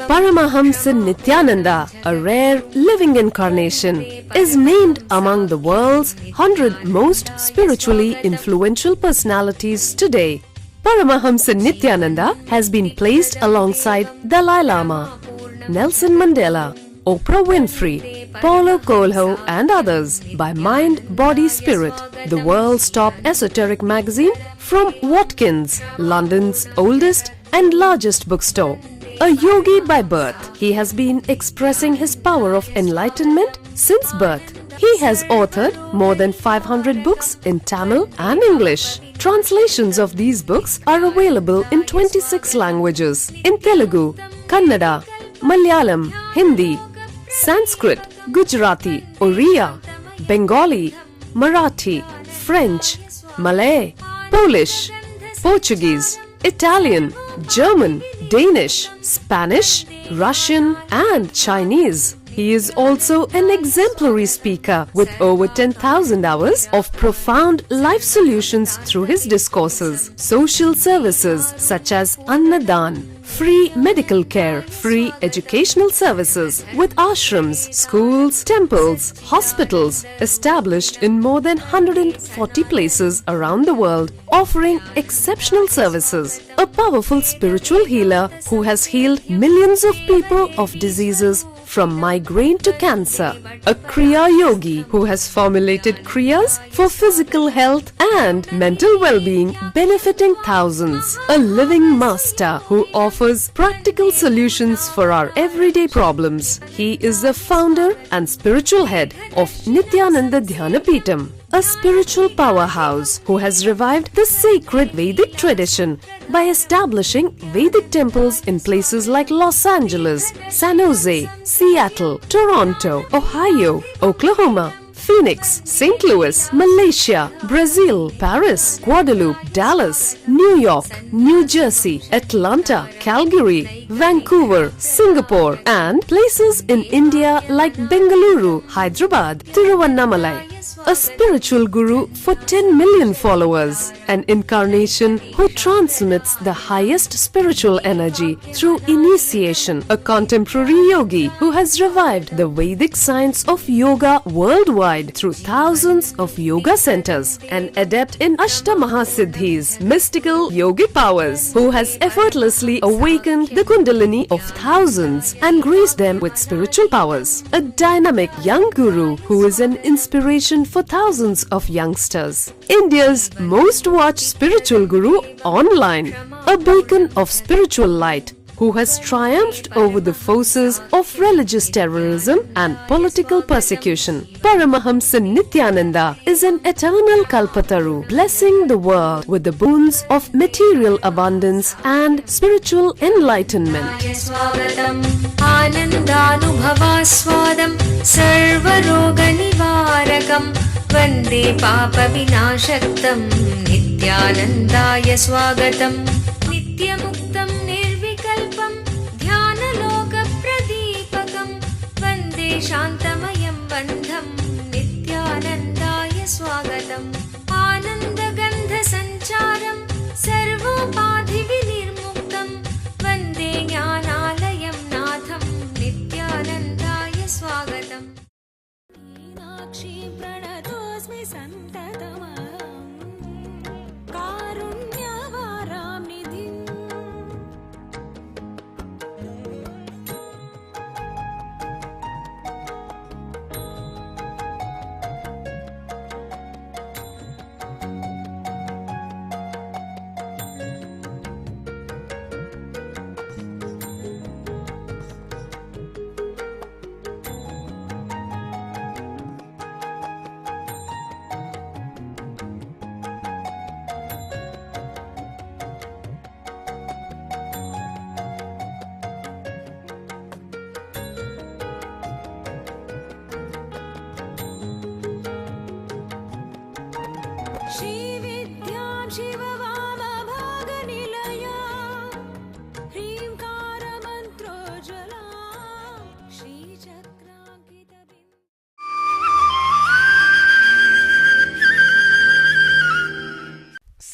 Paramahamsa Nithyananda, a rare living incarnation, is named among the world's 100 most spiritually influential personalities today. Paramahamsa Nithyananda has been placed alongside Dalai Lama, Nelson Mandela, Oprah Winfrey, Paulo Coelho and others by Mind, Body, Spirit, the world's top esoteric magazine from Watkins, London's oldest and largest bookstore. A yogi by birth, he has been expressing his power of enlightenment since birth. He has authored more than 500 books in Tamil and English. Translations of these books are available in 26 languages in Telugu, Kannada, Malayalam, Hindi, Sanskrit, Gujarati, Oriya, Bengali, Marathi, French, Malay, Polish, Portuguese, Italian, German, Danish, Spanish, Russian and Chinese. He is also an exemplary speaker with over 10,000 hours of profound life solutions through his discourses. Social services such as Annadan, free medical care, free educational services with ashrams, schools, temples, hospitals established in more than 140 places around the world, offering exceptional services. A powerful spiritual healer who has healed millions of people of diseases from migraine to cancer. A Kriya Yogi who has formulated Kriyas for physical health and mental well-being, benefiting thousands. A living master who offers practical solutions for our everyday problems. He is the founder and spiritual head of Nithyananda Dhyanapitham, a spiritual powerhouse who has revived the sacred Vedic tradition by establishing Vedic temples in places like Los Angeles, San Jose, Seattle, Toronto, Ohio, Oklahoma, Phoenix, St. Louis, Malaysia, Brazil, Paris, Guadeloupe, Dallas, New York, New Jersey, Atlanta, Calgary, Vancouver, Singapore, and places in India like Bengaluru, Hyderabad, Tiruvannamalai. A spiritual guru for 10 million followers, an incarnation who transmits the highest spiritual energy through initiation, a contemporary yogi who has revived the Vedic science of yoga worldwide through thousands of yoga centers, an adept in Ashtamahasiddhis, mystical yogic powers, who has effortlessly awakened the Kundalini of thousands and graced them with spiritual powers, a dynamic young guru who is an inspiration for thousands of youngsters, India's most watched spiritual guru online, a beacon of spiritual light who has triumphed over the forces of religious terrorism and political persecution. Paramahamsa Nithyananda is an eternal Kalpataru, blessing the world with the boons of material abundance and spiritual enlightenment. वन्दे पापविनाशक्तं नित्यानन्दाय स्वागतं नित्यमुक्तं निर्विकल्पं ध्यानलोकप्रदीपकं वन्दे शान्तमयं बन्धं नित्यानन्दाय स्वागतम् आनन्दगन्धसञ्चारं सर्वोपाधिविनिर्मुक्तं वन्दे ज्ञानालयं नाथं नित्यानन्दाय स्वागतम्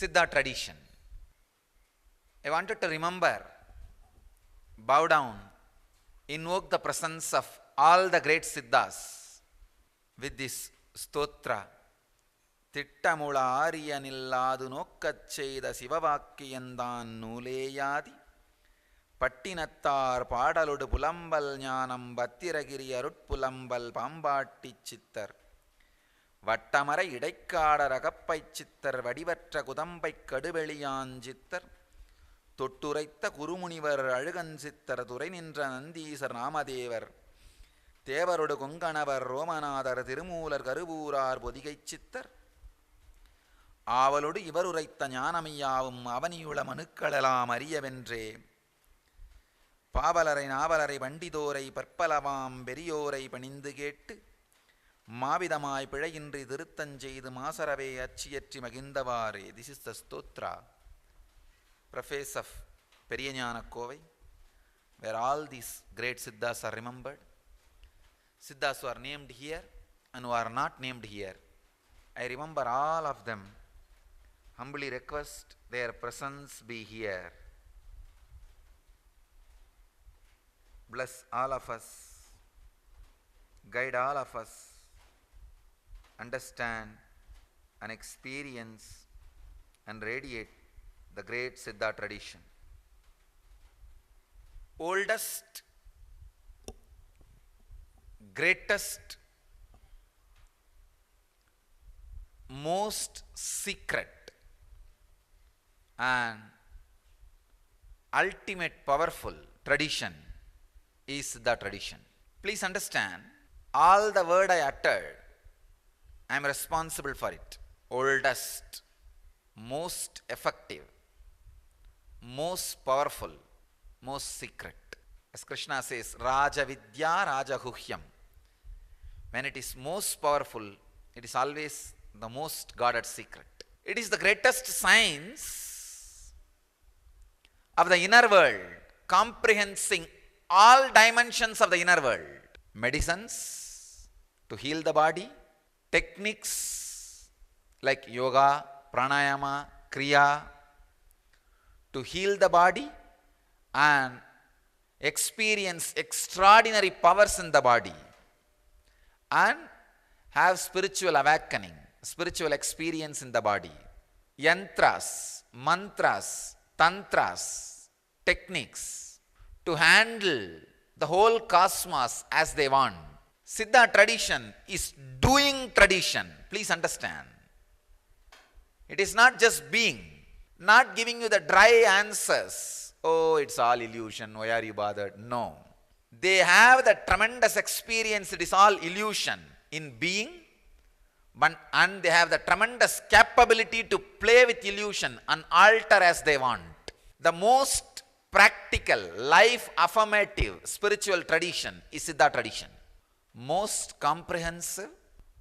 Siddha tradition. I wanted to remember bow down, invoke the presence of all the great Siddhas with this stotra. திட்டமுள ஆரியனில்லாது நோக்கச் செய்த சிவவாக்கியந்தான் நூலேயாதி பட்டினத்தார் பாடலொடு புலம்பல் ஞானம் பத்திரகிரி அருட்புலம்பல் பாம்பாட்டிச் சித்தர் வட்டமரை இடைக்காடர் அகப்பைச் சித்தர் வடிவற்ற குதம்பைக் கடுவெளியாஞ்சித்தர் தொட்டுரைத்த குருமுனிவர் அழுகஞ்சித்தர் துறை நின்ற நந்தீசர் நாமதேவர் தேவரொடு கொங்கணவர் ரோமநாதர் திருமூலர் கருவூரார் பொதிகைச் சித்தர் ஆவலொடு இவர் உரைத்த ஞானமையாவும் அவனியுள மனுக்களெல்லாம் அறியவென்றே பாவலரை நாவலரை பண்டிதோரை பற்பலவாம் பெரியோரை பணிந்து கேட்டு மாவிதமாய் பிழையின்றி திருத்தஞ்செய்து மாசரவே அச்சியற்றி மகிழ்ந்தவாறே. This is the stotra, preface of Periyanyana Kovai, where all these great Siddhas are remembered. Siddhas who are named here and who are not named here, I remember all of them. Humbly request their presence be here. Bless all of us, guide all of us, understand and experience and radiate the great Siddha tradition. Oldest, greatest, most secret and ultimate powerful tradition is the tradition. Please understand, all the word I uttered, I am responsible for it. Oldest, most effective, most powerful, most secret. As Krishna says, Raja Vidya Raja Guhyam. When it is most powerful, it is always the most guarded secret. It is the greatest science of the inner world, comprehending all dimensions of the inner world. Medicines to heal the body, techniques like yoga, pranayama, kriya to heal the body and experience extraordinary powers in the body and have spiritual awakening, spiritual experience in the body. Yantras, mantras, tantras, techniques to handle the whole cosmos as they want. Siddha tradition is doing tradition. Please understand. It is not just being, not giving you the dry answers. Oh, it's all illusion. Why are you bothered? No. They have the tremendous experience. It is all illusion in being, and they have the tremendous capability to play with illusion and alter as they want. The most practical, life affirmative spiritual tradition is Siddha tradition. Most comprehensive,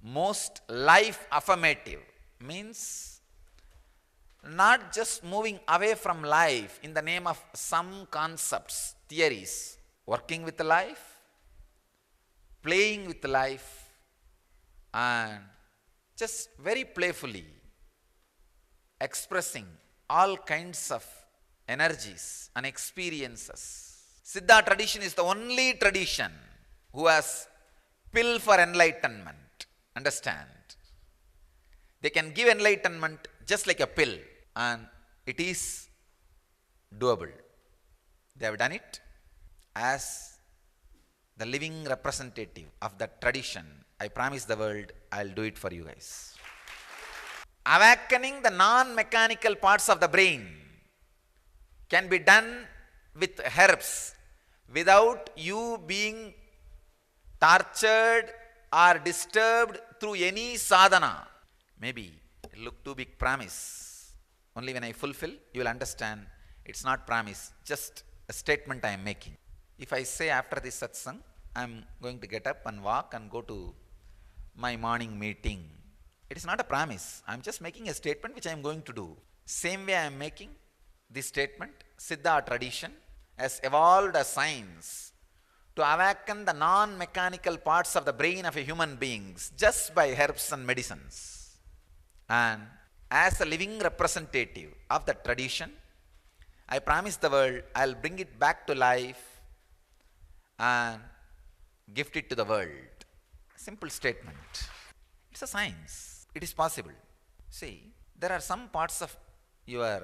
most life affirmative means not just moving away from life in the name of some concepts, theories, working with life, playing with life, and just very playfully expressing all kinds of energies and experiences. Siddha tradition is the only tradition who has pill for enlightenment. Understand? They can give enlightenment just like a pill, and it is doable. They have done it as the living representative of that tradition. I promise the world I'll do it for you guys. Awakening the non-mechanical parts of the brain can be done with herbs without you being tortured or disturbed through any sadhana. Maybe it look too big promise. Only when I fulfill, you will understand it's not promise, just a statement I am making. If I say after this satsang, I am going to get up and walk and go to my morning meeting, it is not a promise. I am just making a statement which I am going to do. Same way I am making this statement, Siddha tradition has evolved a science to awaken the non-mechanical parts of the brain of a human being just by herbs and medicines. And as a living representative of the tradition, I promise the world I'll bring it back to life and gift it to the world. Simple statement. It's a science. It is possible. See, there are some parts of your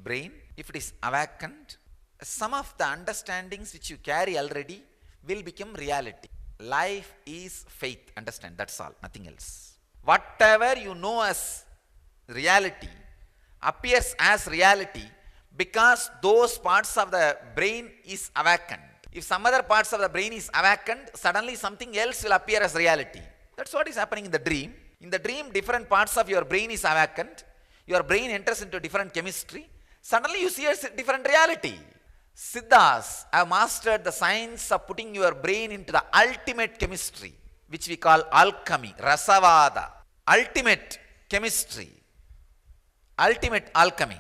brain, if it is awakened, some of the understandings which you carry already will become reality. Life is faith, understand, that's all, nothing else. Whatever you know as reality appears as reality because those parts of the brain is awakened. If some other parts of the brain is awakened, suddenly something else will appear as reality. That's what is happening in the dream. In the dream, different parts of your brain is awakened. Your brain enters into different chemistry. Suddenly you see a different reality. Siddhas have mastered the science of putting your brain into the ultimate chemistry, which we call alchemy, rasavada. Ultimate chemistry, ultimate alchemy.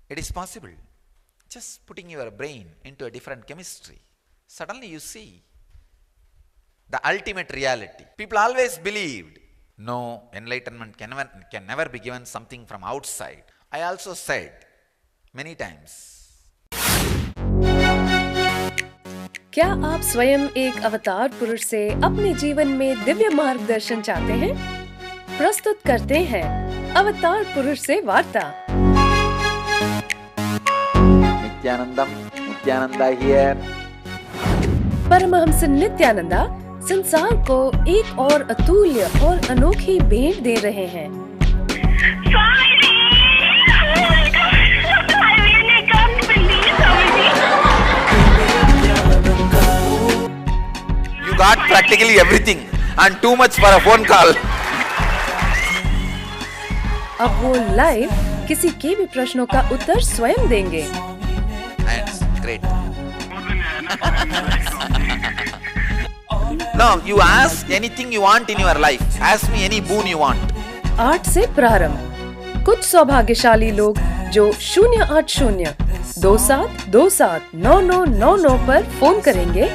It is possible. Just putting your brain into a different chemistry. Suddenly you see the ultimate reality. People always believed, no, enlightenment can never be given something from outside. I also said many times. क्या आप स्वयं एक अवतार पुरुष से अपने जीवन में दिव्य मार्गदर्शन चाहते हैं? प्रस्तुत करते हैं अवतार पुरुष से वार्ता। Nithyananda here. परमहंस नित्यानंदा संसार को एक और अतुल्य और अनोखी भेंट दे रहे हैं। You got practically everything and too much for a phone call. अब वो लाइव किसी के भी प्रश्नों का उत्तर स्वयं देंगे। That's great. No, you ask anything you want in your life. Ask me any boon you want. 8 से प्रारंभ। कुछ सौभाग्यशाली लोग जो 08027279999 पर फोन करेंगे,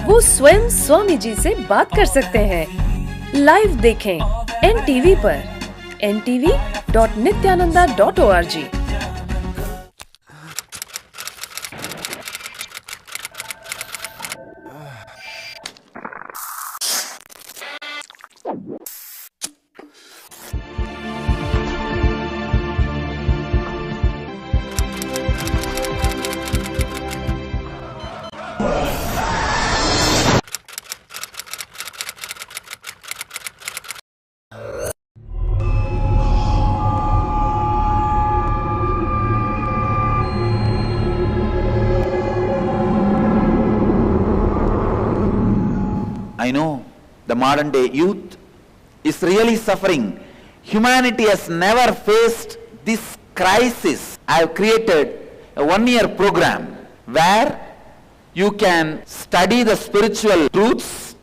वो स्वयं स्वामी जी से बात कर सकते हैं। लाइव देखें NTV पर ntv.nithyananda.org। I know the modern day youth is really suffering. Humanity has never faced this crisis. I have created a 1-year program where you can study the spiritual truths.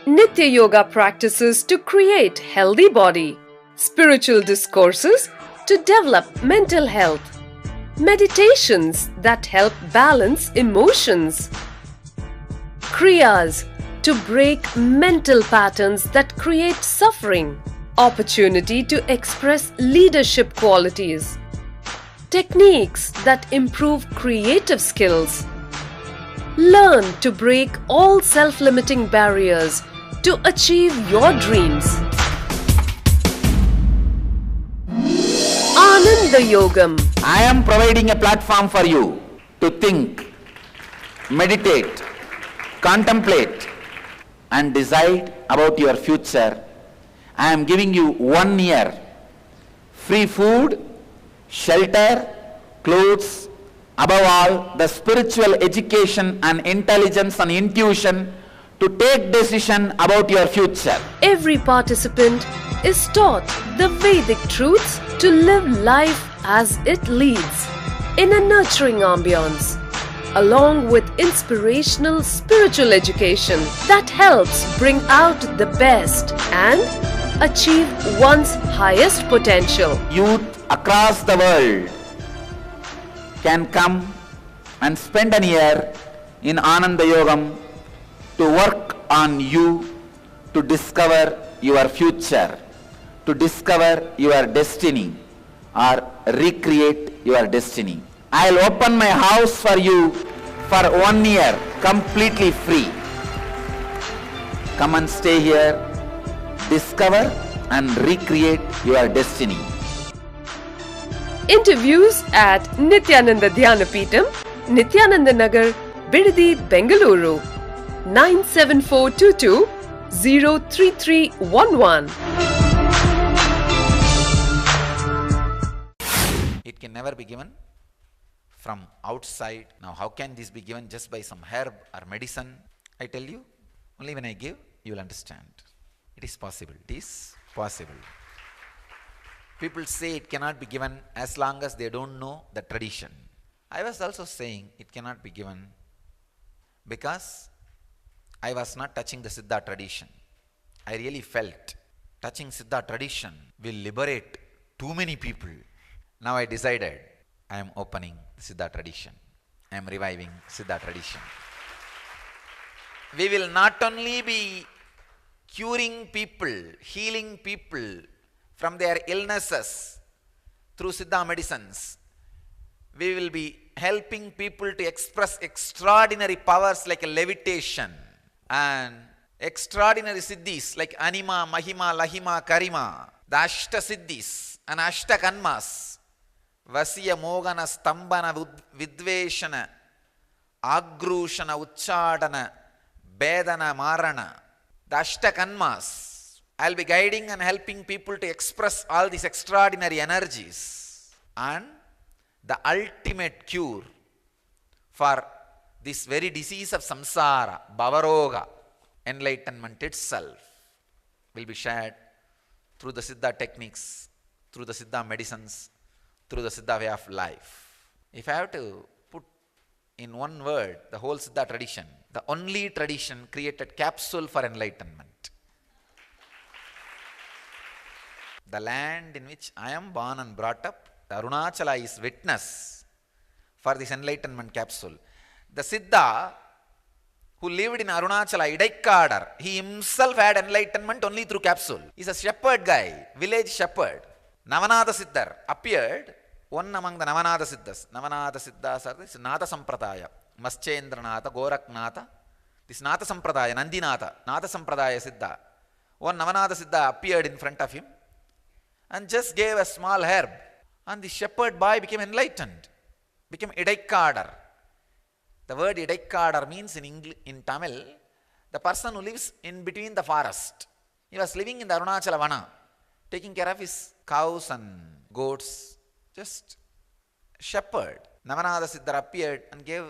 Nitya Yoga practices to create healthy body, spiritual discourses to develop mental health, meditations that help balance emotions, kriyas to break mental patterns that create suffering, opportunity to express leadership qualities, techniques that improve creative skills. Learn to break all self-limiting barriers to achieve your dreams. Ananda Yogam. I am providing a platform for you to think, meditate, contemplate and decide about your future. I am giving you 1 year free food, shelter, clothes, above all the spiritual education and intelligence and intuition to take decision about your future. Every participant is taught the Vedic truths to live life as it leads in a nurturing ambience, along with inspirational spiritual education that helps bring out the best and achieve one's highest potential. Youth across the world can come and spend a year in Ananda Yogam to work on you to discover your future, to discover your destiny or recreate your destiny. I'll open my house for you for 1 year, completely free. Come and stay here, discover and recreate your destiny. Interviews at Nithyananda Dhyanapitham, Nithyananda Nagar, Bidadi, Bengaluru, 97422 03311. It can never be given from outside. Now, how can this be given just by some herb or medicine? I tell you, only when I give, you will understand. It is possible. It is possible. People say it cannot be given as long as they don't know the tradition. I was also saying it cannot be given because I was not touching the Siddha tradition. I really felt touching Siddha tradition will liberate too many people. Now I decided I am opening the Siddha tradition. I am reviving Siddha tradition. We will not only be curing people, healing people from their illnesses through Siddha medicines. We will be helping people to express extraordinary powers like levitation and extraordinary siddhis like Anima, Mahima, Lahima, Karima, the Ashta Siddhis and Ashta Kanmas, Vasya, Mogana, Stambana, Vidveshana, Agrushana, Uchchadana, Bedana, Marana, the Ashta Kanmas. I'll be guiding and helping people to express all these extraordinary energies. And the ultimate cure for this very disease of samsara, bhavaroga, enlightenment itself, will be shared through the Siddha techniques, through the Siddha medicines, through the Siddha way of life. If I have to put in one word the whole Siddha tradition, the only tradition created capsule for enlightenment. The land in which I am born and brought up, the Arunachala is witness for this enlightenment capsule. The Siddha who lived in Arunachala, Idaikadar, he himself had enlightenment only through capsule. He's a shepherd guy, village shepherd. Navanada Siddhar appeared, one among the Navanada Siddhas. Navanada Siddhas are this Nata Sampradaya, Maschendranatha, Goraknatha, this Nata Sampradaya, Nandinatha, Nata Sampradaya Siddha. One Navanada Siddha appeared in front of him and just gave a small herb, and the shepherd boy became enlightened, became Idaikadar. The word Idaikadar means in Tamil, the person who lives in between the forest. He was living in the Arunachala Vana, taking care of his cows and goats, just shepherd. Navanada Siddhar appeared and gave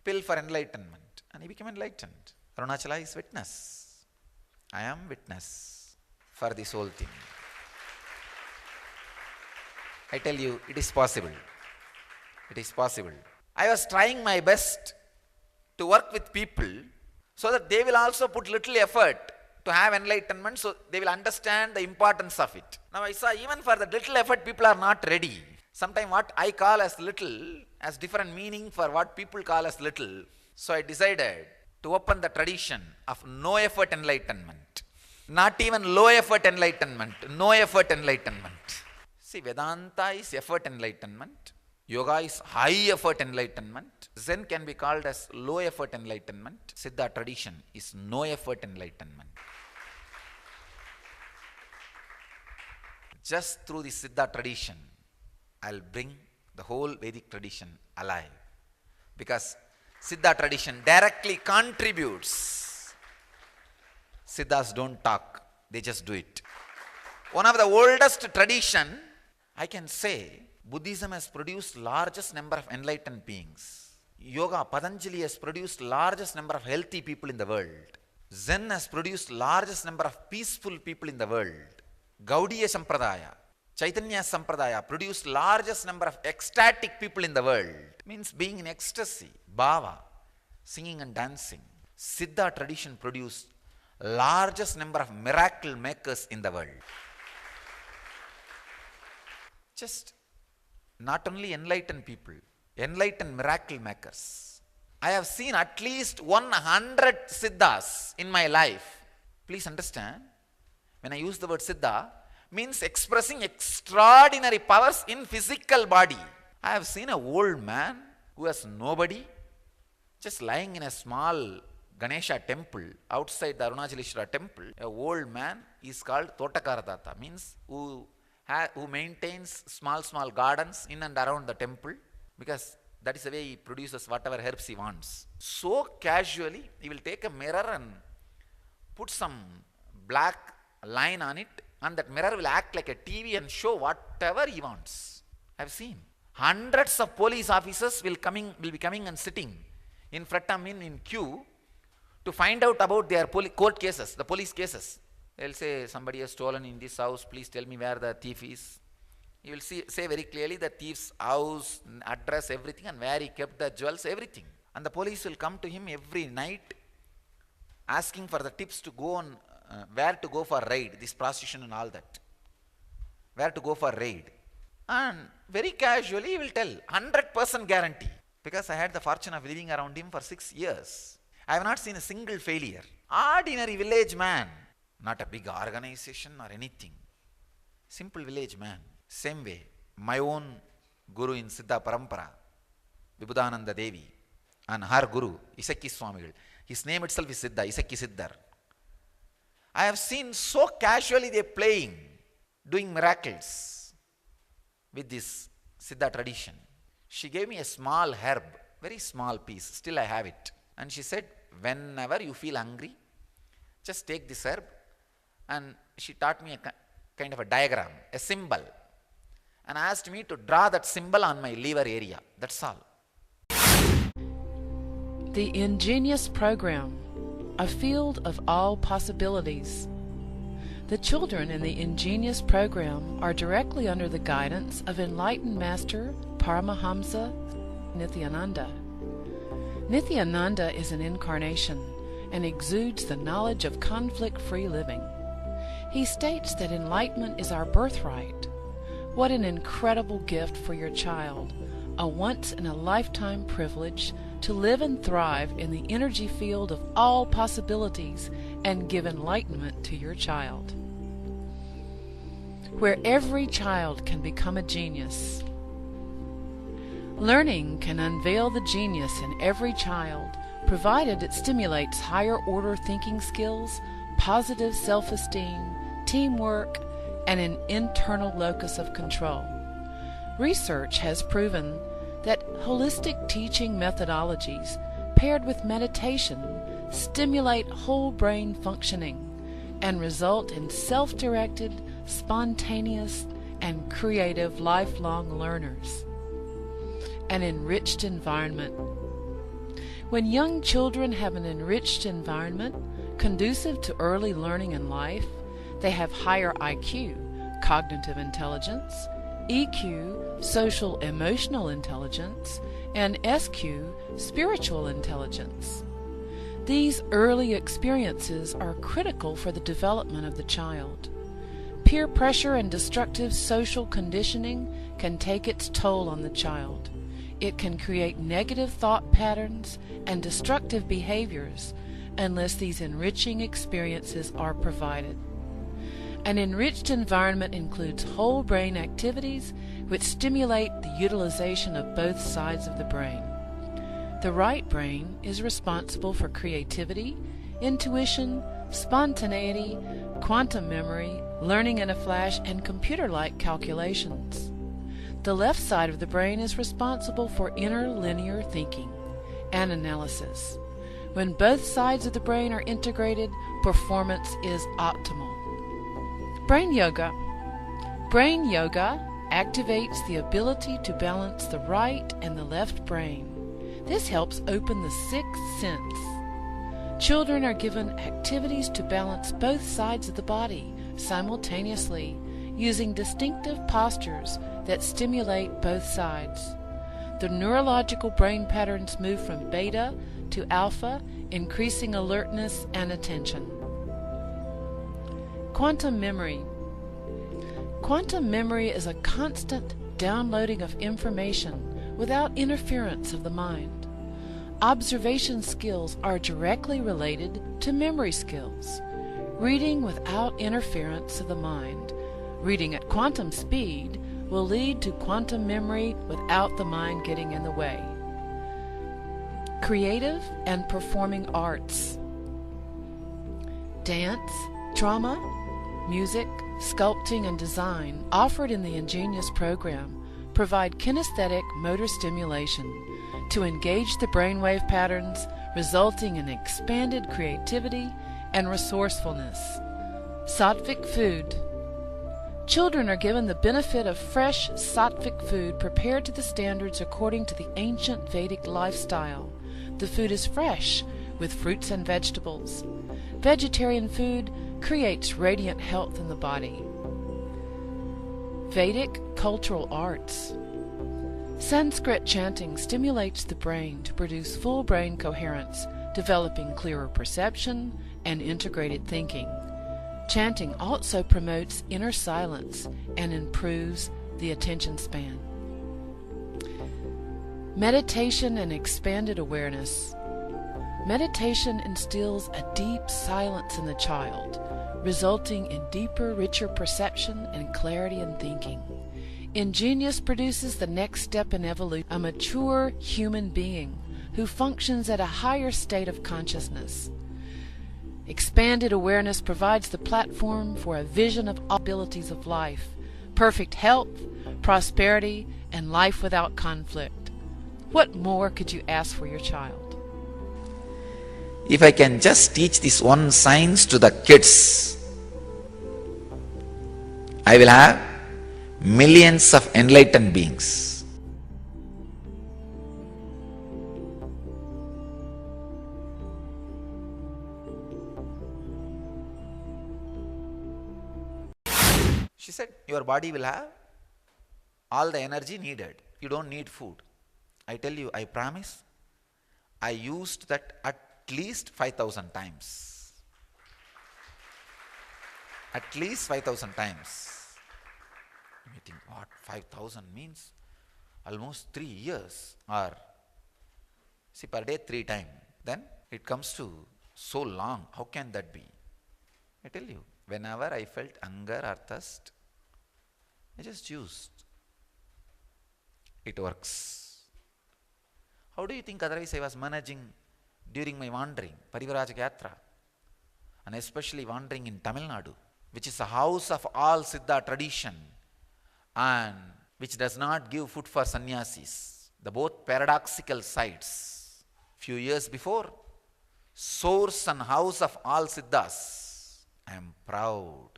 pill for enlightenment, and he became enlightened. Arunachala is witness. I am witness for this whole thing. I tell you, it is possible. It is possible. I was trying my best to work with people so that they will also put little effort to have enlightenment, so they will understand the importance of it. Now I saw even for the little effort, people are not ready. Sometimes what I call as little has different meaning for what people call as little. So I decided to open the tradition of no effort enlightenment. Not even low effort enlightenment, no effort enlightenment. See, Vedanta is effort enlightenment. Yoga is high effort enlightenment. Zen can be called as low effort enlightenment. Siddha tradition is no effort enlightenment. Just through the Siddha tradition, I'll bring the whole Vedic tradition alive. Because Siddha tradition directly contributes. Siddhas don't talk, they just do it. One of the oldest tradition, I can say, Buddhism has produced largest number of enlightened beings. Yoga, Patanjali has produced largest number of healthy people in the world. Zen has produced largest number of peaceful people in the world. Gaudiya Sampradaya, Chaitanya Sampradaya produced largest number of ecstatic people in the world. Means being in ecstasy, bhava, singing and dancing. Siddha tradition produced largest number of miracle makers in the world. Just not only enlightened people, enlightened miracle makers. I have seen at least 100 Siddhas in my life. Please understand, when I use the word Siddha, means expressing extraordinary powers in physical body. I have seen an old man who has nobody, just lying in a small Ganesha temple outside the Arunachaleshwara temple. A old man is called Totakaradata, means who maintains small gardens in and around the temple, because that is the way he produces whatever herbs he wants. So casually, he will take a mirror and put some black line on it, and that mirror will act like a TV and show whatever he wants. I have seen. Hundreds of police officers will be coming and sitting in front of him in queue to find out about their court cases, the police cases. They'll say, somebody has stolen in this house, please tell me where the thief is. He will say very clearly the thief's house, address, everything, and where he kept the jewels, everything. And the police will come to him every night asking for the tips to go on, where to go for raid, this prostitution and all that. Where to go for raid. And very casually he will tell, 100% guarantee. Because I had the fortune of living around him for 6 years. I have not seen a single failure. Ordinary village man. Not a big organization or anything. Simple village man. Same way, my own guru in Siddha Parampara, Vibhudananda Devi, and her guru, Isakki Swamigal. His name itself is Siddha, Isakki Siddhar. I have seen so casually they playing, doing miracles with this Siddha tradition. She gave me a small herb, very small piece, still I have it. And she said, whenever you feel hungry, just take this herb. And she taught me a kind of a diagram, a symbol, and asked me to draw that symbol on my liver area. That's all. The ingenious program, a field of all possibilities. The children in the ingenious program are directly under the guidance of enlightened master Paramahamsa Nithyananda. Nithyananda is an incarnation and exudes the knowledge of conflict-free living. He states that enlightenment is our birthright. What an incredible gift for your child, a once-in-a-lifetime privilege to live and thrive in the energy field of all possibilities and give enlightenment to your child. Where every child can become a genius. Learning can unveil the genius in every child, provided it stimulates higher-order thinking skills, positive self-esteem, teamwork, and an internal locus of control. Research has proven that holistic teaching methodologies paired with meditation stimulate whole brain functioning and result in self-directed, spontaneous, and creative lifelong learners. An enriched environment. When young children have an enriched environment conducive to early learning in life, they have higher IQ, cognitive intelligence, EQ, social emotional intelligence, and SQ, spiritual intelligence. These early experiences are critical for the development of the child. Peer pressure and destructive social conditioning can take its toll on the child. It can create negative thought patterns and destructive behaviors unless these enriching experiences are provided. An enriched environment includes whole brain activities which stimulate the utilization of both sides of the brain. The right brain is responsible for creativity, intuition, spontaneity, quantum memory, learning in a flash, and computer-like calculations. The left side of the brain is responsible for inner linear thinking and analysis. When both sides of the brain are integrated, performance is optimal. Brain yoga. Brain yoga activates the ability to balance the right and the left brain. This helps open the sixth sense. Children are given activities to balance both sides of the body simultaneously, using distinctive postures that stimulate both sides. The neurological brain patterns move from beta to alpha, increasing alertness and attention. Quantum memory. Quantum memory is a constant downloading of information without interference of the mind. Observation skills are directly related to memory skills. Reading without interference of the mind Reading at quantum speed will lead to quantum memory without the mind getting in the way. Creative and performing arts. Dance, drama, music, sculpting, and design offered in the Ingenious program provide kinesthetic motor stimulation to engage the brainwave patterns, resulting in expanded creativity and resourcefulness. Sattvic food. Children are given the benefit of fresh sattvic food prepared to the standards according to the ancient Vedic lifestyle. The food is fresh, with fruits and vegetables. Vegetarian food creates radiant health in the body. Vedic cultural arts. Sanskrit chanting stimulates the brain to produce full brain coherence, developing clearer perception and integrated thinking. Chanting also promotes inner silence and improves the attention span. Meditation and expanded awareness. Meditation instills a deep silence in the child, resulting in deeper, richer perception and clarity in thinking. Ingenious produces the next step in evolution, a mature human being who functions at a higher state of consciousness. Expanded awareness provides the platform for a vision of all abilities of life, perfect health, prosperity, and life without conflict. What more could you ask for your child? If I can just teach this one science to the kids, I will have millions of enlightened beings. She said, your body will have all the energy needed. You don't need food. I tell you, I promise, I used that at least 5,000 times. At least 5,000 times. You think, what? 5,000 means almost 3 years, or see, per day 3 times. Then it comes to so long. How can that be? I tell you, whenever I felt hunger or thirst, I just used. It works. How do you think otherwise I was managing during my wandering, Parivrajaka Yatra, and especially wandering in Tamil Nadu, which is a house of all Siddha tradition and which does not give food for sannyasis, the both paradoxical sites. Few years before, source and house of all Siddhas. I am proud.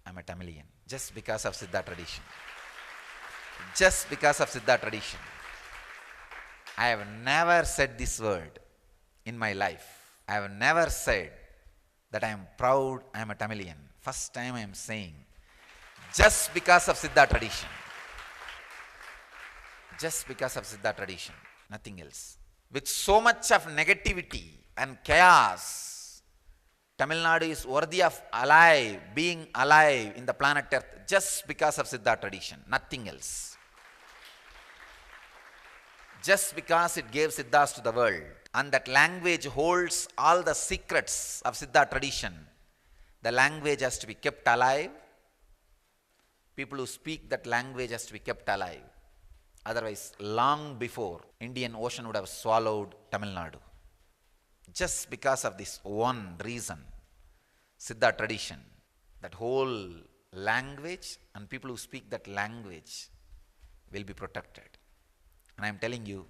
I am a Tamilian just because of Siddha tradition. Just because of Siddha tradition. I have never said this word in my life. I have never said that I am proud, I am a Tamilian. First time I am saying, just because of Siddha tradition. Just because of Siddha tradition, nothing else. With so much of negativity and chaos, Tamil Nadu is worthy of being alive in the planet Earth just because of Siddha tradition, nothing else. Just because it gave Siddhas to the world, and that language holds all the secrets of Siddha tradition, the language has to be kept alive. People who speak that language has to be kept alive. Otherwise, long before, Indian Ocean would have swallowed Tamil Nadu. Just because of this one reason, Siddha tradition, that whole language and people who speak that language will be protected. And I am telling you,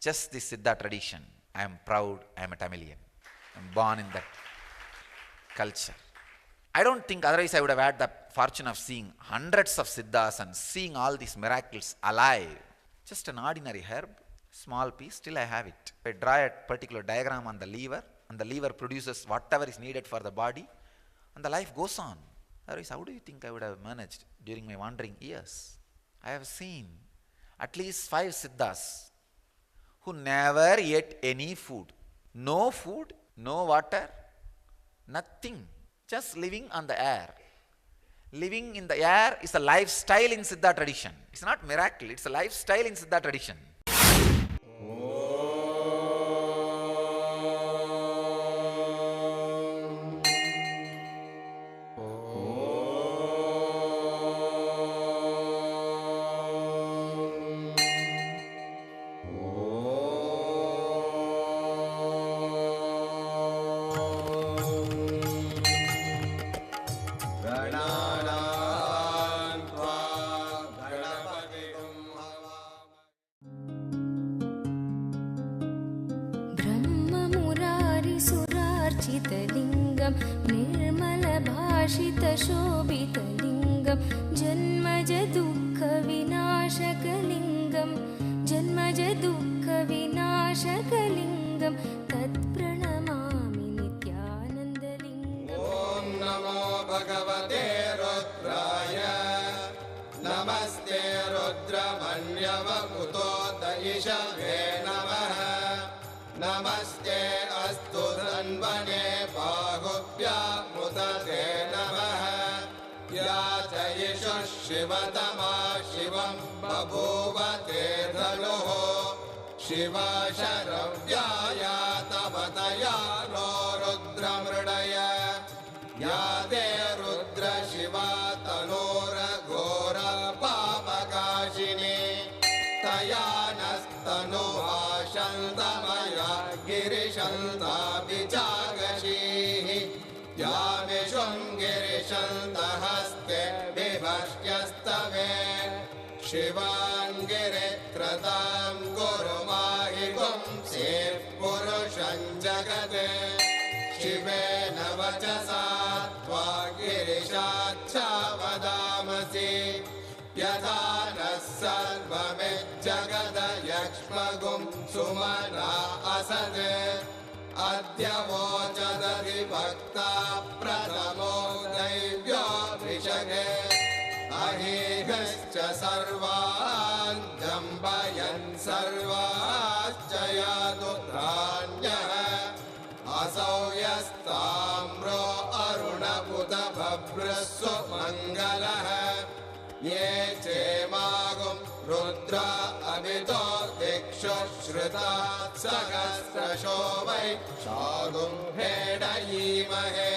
just this Siddha tradition, I am proud, I am a Tamilian. I am born in that culture. I don't think otherwise I would have had the fortune of seeing hundreds of Siddhas and seeing all these miracles alive. Just an ordinary herb, small piece, still I have it. I draw a particular diagram on the lever, and the lever produces whatever is needed for the body, and the life goes on. Otherwise, how do you think I would have managed during my wandering years? I have seen at least 5 Siddhas who never ate any food. No water, nothing. Just living on the air. Living in the air is a lifestyle in Siddha tradition. It's not miracle, it's a lifestyle in Siddha tradition. गणानां त्वा गणपतिं ब्रह्ममुरारिसुरार्चितलिङ्गं निर्मलभाषितशोभितलिङ्गं जन्मजदुःखविनाशकलिङ्गं तत्प्रणमामि नित्यानन्दलिङ्गम्। ॐ नमो भगवते रुद्राय नमस्ते रुद्रमन्यवकुतोत इषवे नमः नमस्ते अस्तु धन्वने बाहुभ्यामुदते नमः या च यशः शिवतमा शिवं बभूव ते धनुः शिवा शरव्याया तपतया नो रुद्रमृडय या ते रुद्र शिवा तनोरघोर पापकाशिनी तया नस्तनुभाषन्तमया गिरिशन्ताभिजागशीः यामिषुं गिरिशन्तहस्ते बिभष्ट्यस्तवे शिवाङ्गिरित्रतां गुरुमाहिगुं सेः पुरुषं जगत् शिवेन वचसा त्वा गिरिशाच्छा वदामसि यथा नः सर्वमिज्जगदयक्ष्मगुं सुमना असद् अद्य वोचदधिभक्ता प्रथमो दैव्यो ऋषगे अहीगश्च सर्वान् जम्बयन् सर्वाश्च यादुत्राण्यः असौ यस्ताम्रो अरुणपुत बभ्रस्सु मङ्गलः ये चेमागुं रुद्रा अमितो दिक्षु श्रुता सहस्रशो वै शागुं हेडयीमहे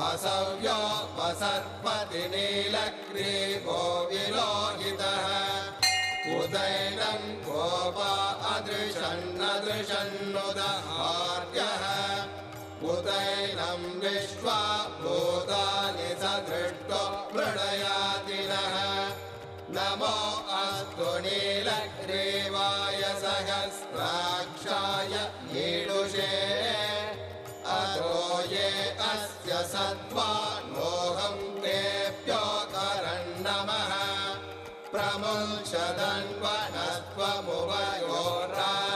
असव्यो वसर्पति नीलग्रीवो विलोहितः उदैनं गोपा अदृशन्नदृशन्नुदहार्यः उदैनं विश्वा भूतानि सदृष्टो मृडयातिनः नमो अस्तु नीलग्रीवाय सहस्राक्षाय ईडुषे अतो ये अस्य सद्वानोऽहं तेभ्यो करन्नमः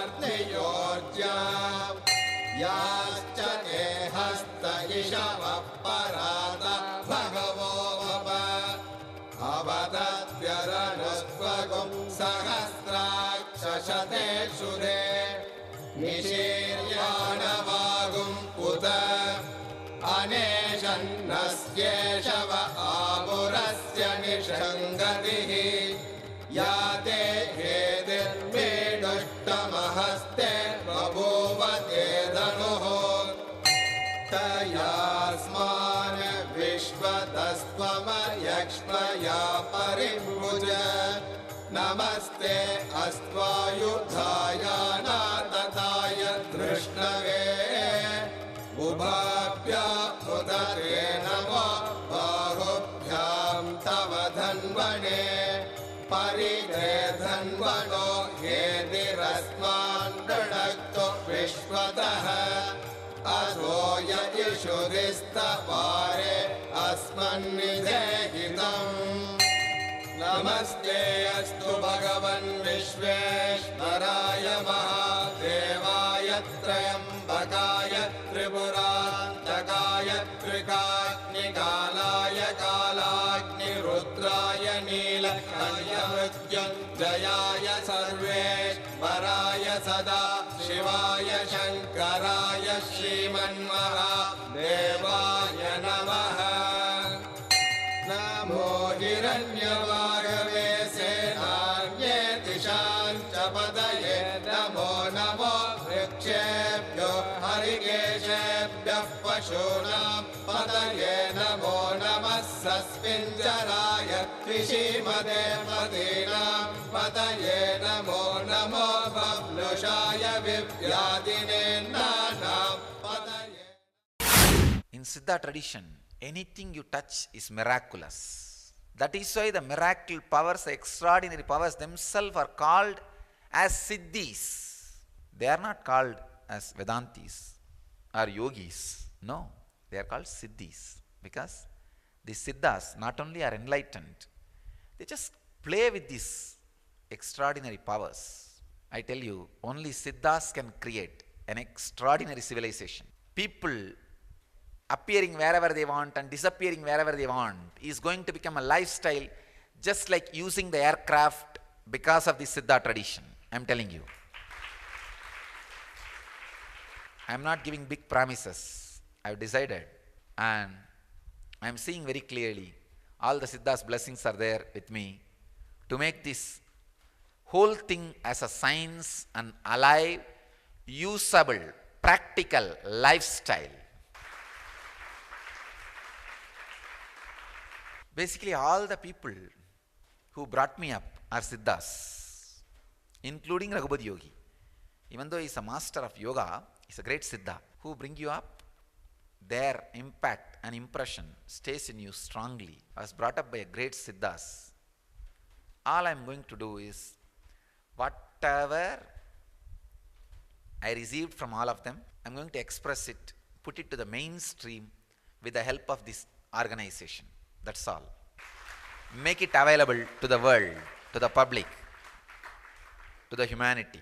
प्रमुञ्चदन्वनत्वमुभयोरार्तियोर्जा याश्च ते हस्त इषवः परात भगवो वप अवदत्यरनुस्त्वगुं सहस्राक्षशतेषु ते निशीर्याणवागुं उत अनेशन्नस्येषव आपुरस्य निषङ्गतिः या ते हेतिर्मेडुष्टमहस्ते बभूव ते धनुः तयास्मान् विश्वतस्त्वमयक्ष्मया परिभुज नमस्ते अस्त्वायुधायानातताय धृष्णवे उभाभ्यामुदरे नमो बाहुभ्यां तव धन्वने परिधे धन्वनो हेतिरस्मान् दृढक्तो विश्वतः अथो यदिषुरिस्तवारे अस्मन्निधेहितम् नमस्ते अस्तु भगवन् विश्वेश्वराय महादेवाय त्र्यम्बकाय त्रिपुरान्तकाय त्रिकाग्निकालाय कालाग्निरुद्राय नीलकण्ठमृत्युञ्जयाय सर्वेश्वराय सदा शिवाय शङ्कराय श्रीमन्महादेवाय नमः नमो हिरण्यवागवे सेनान्ये दिशां च पदये नमो नमो वृक्षेभ्यो हरिकेशेभ्यः पशूनां पदये नमो नमः सस्मिञ्जराय त्रिशीमदे पदीनां पदये Namo Namo बभ्लुषाय विव्याधिने नानां पदये. In Siddha tradition, anything you touch is miraculous. That is why the miracle powers, the extraordinary powers themselves are called as Siddhis. They are not called as Vedantis or Yogis. No, they are called Siddhis because the Siddhas not only are enlightened, they just play with these extraordinary powers. I tell you, only Siddhas can create an extraordinary civilization. People appearing wherever they want and disappearing wherever they want is going to become a lifestyle, just like using the aircraft because of the Siddha tradition. I am telling you. I am not giving big promises. I have decided, and I am seeing very clearly all the Siddha's blessings are there with me to make this whole thing as a science and alive, usable, practical lifestyle. Basically, all the people who brought me up are Siddhas, including Raghupati Yogi. Even though he is a master of yoga, he is a great Siddha. Who bring you up, their impact and impression stays in you strongly. I was brought up by a great Siddhas. All I am going to do is, whatever I received from all of them, I am going to express it, put it to the mainstream with the help of this organization. That's all. Make it available to the world, to the public, to the humanity.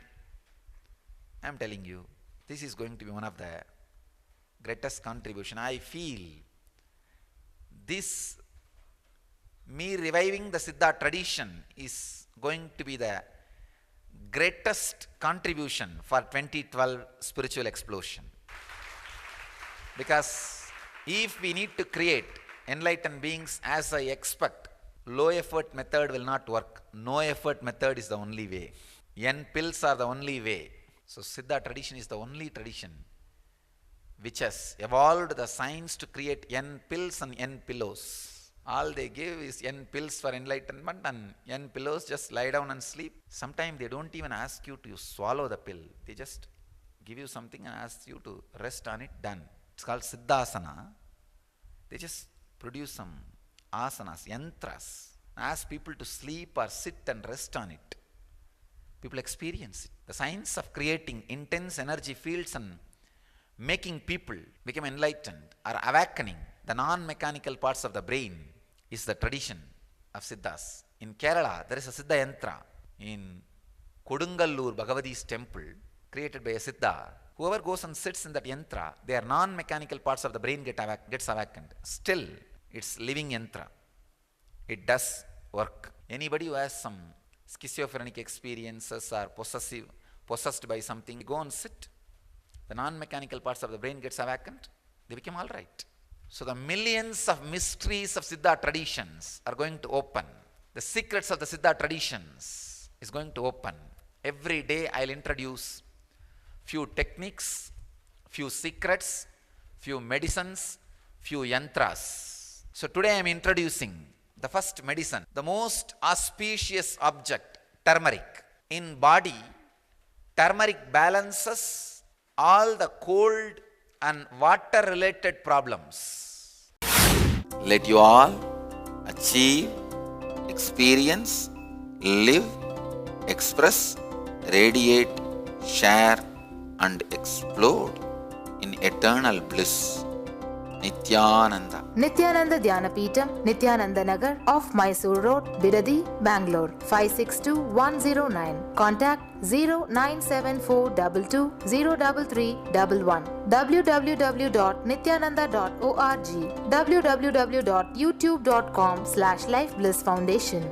I am telling you, this is going to be one of the greatest contribution. I feel this, me reviving the Siddha tradition, is going to be the greatest contribution for 2012 spiritual explosion. Because if we need to create enlightened beings as I expect, low effort method will not work. No effort method is the only way. N pills are the only way. So Siddha tradition is the only tradition which has evolved the science to create N pills and N pillows. All they give is N pills for enlightenment and N pillows, just lie down and sleep. Sometimes they don't even ask you to swallow the pill. They just give you something and ask you to rest on it, done. It's called Siddhasana. They just produce some asanas, yantras, ask people to sleep or sit and rest on it. People experience it. The science of creating intense energy fields and making people become enlightened or awakening the non-mechanical parts of the brain is the tradition of Siddhas. In Kerala, there is a Siddha yantra in Kodungallur Bhagavati's temple, created by a Siddha. Whoever goes and sits in that yantra, their non-mechanical parts of the brain gets awakened. Still, it's living yantra. It does work. Anybody who has some schizophrenic experiences or possessed by something, go and sit. The non-mechanical parts of the brain gets awakened. They become all right. So the millions of mysteries of Siddha traditions are going to open. The secrets of the Siddha traditions is going to open. Every day I'll introduce few techniques, few secrets, few medicines, few yantras. So today I am introducing the first medicine, the most auspicious object, turmeric. In body, turmeric balances all the cold and water related problems. Let you all achieve, experience, live, express, radiate, share and explode in eternal bliss. Nithyananda. Nithyananda Dhyanapitham, Nithyananda Nagar, off Mysore Road, Bidadi, Bangalore, 562109. Contact 097422033311. www.nithyananda.org. www.youtube.com/Life Bliss Foundation.